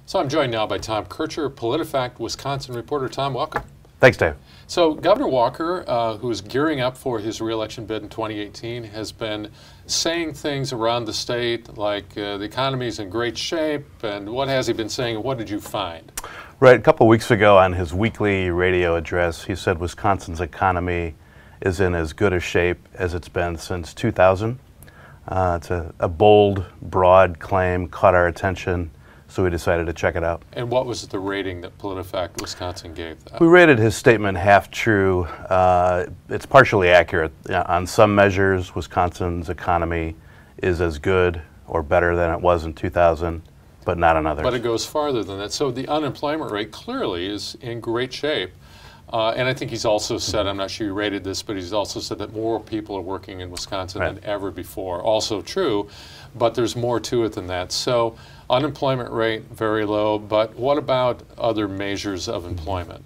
So I'm joined now by Tom Kertscher, PolitiFact Wisconsin reporter. Tom, welcome. Thanks, Dave. So Governor Walker, who is gearing up for his re-election bid in 2018, has been saying things around the state like the economy is in great shape, and what has he been saying, and what did you find? Right, a couple of weeks ago on his weekly radio address, he said Wisconsin's economy is in as good a shape as it's been since 2000. It's a bold, broad claim, caught our attention, so we decided to check it out. And what was the rating that PolitiFact Wisconsin gave that? We rated his statement half true. It's partially accurate. On some measures, Wisconsin's economy is as good or better than it was in 2000, but not on others. But it goes farther than that. So the unemployment rate clearly is in great shape. And I think he's also said, I'm not sure you rated this, but he's also said that more people are working in Wisconsin than ever before. Also true, but there's more to it than that. So unemployment rate, very low, but what about other measures of employment?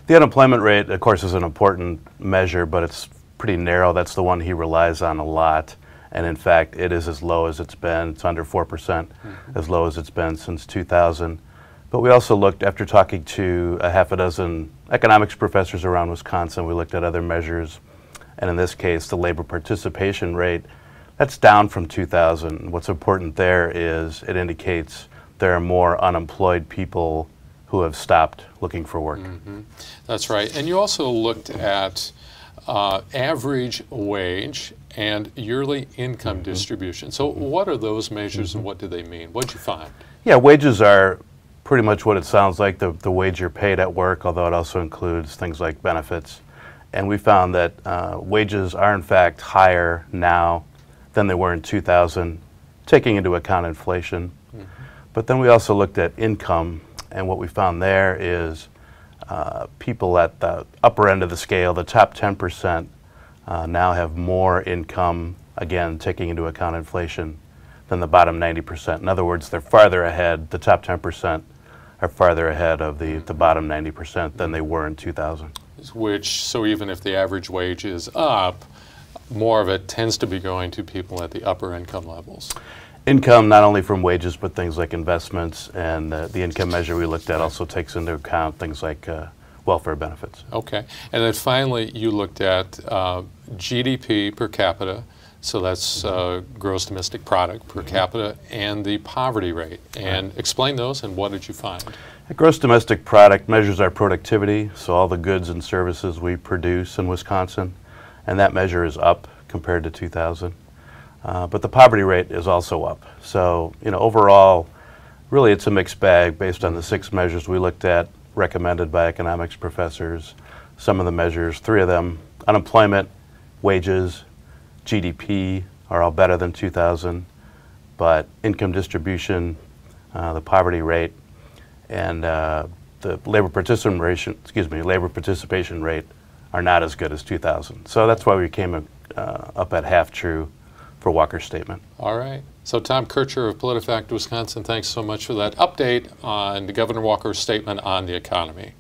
The unemployment rate, of course, is an important measure, but it's pretty narrow. That's the one he relies on a lot. And in fact, it is as low as it's been. It's under 4%, as low as it's been since 2000. But we also looked, after talking to a half a dozen economics professors around Wisconsin, we looked at other measures. And in this case, the labor participation rate, that's down from 2000. What's important there is it indicates there are more unemployed people who have stopped looking for work. That's right. And you also looked at average wage and yearly income distribution. So what are those measures and what do they mean? What did you find? Yeah, wages are pretty much what it sounds like, the wage you're paid at work, although it also includes things like benefits. And we found that wages are in fact higher now than they were in 2000, taking into account inflation. But then we also looked at income, and what we found there is people at the upper end of the scale, the top 10%, now have more income, again, taking into account inflation, than the bottom 90%. In other words, they're farther ahead, the top 10% are farther ahead of the bottom 90% than they were in 2000. So even if the average wage is up, more of it tends to be going to people at the upper income levels. Income, not only from wages, but things like investments, and the income measure we looked at also takes into account things like welfare benefits. Okay. And then finally, you looked at GDP per capita, so that's gross domestic product per capita, and the poverty rate. And explain those, and what did you find? Gross domestic product measures our productivity, so all the goods and services we produce in Wisconsin, and that measure is up compared to 2000. But the poverty rate is also up. So, overall, really it's a mixed bag based on the 6 measures we looked at, recommended by economics professors. Some of the measures, 3 of them, unemployment, wages, GDP, are all better than 2000, but income distribution, the poverty rate, and the labor participation rate are not as good as 2000. So that's why we came up at half true for Walker's statement. All right. So Tom Kertscher of PolitiFact Wisconsin, thanks so much for that update on Governor Walker's statement on the economy.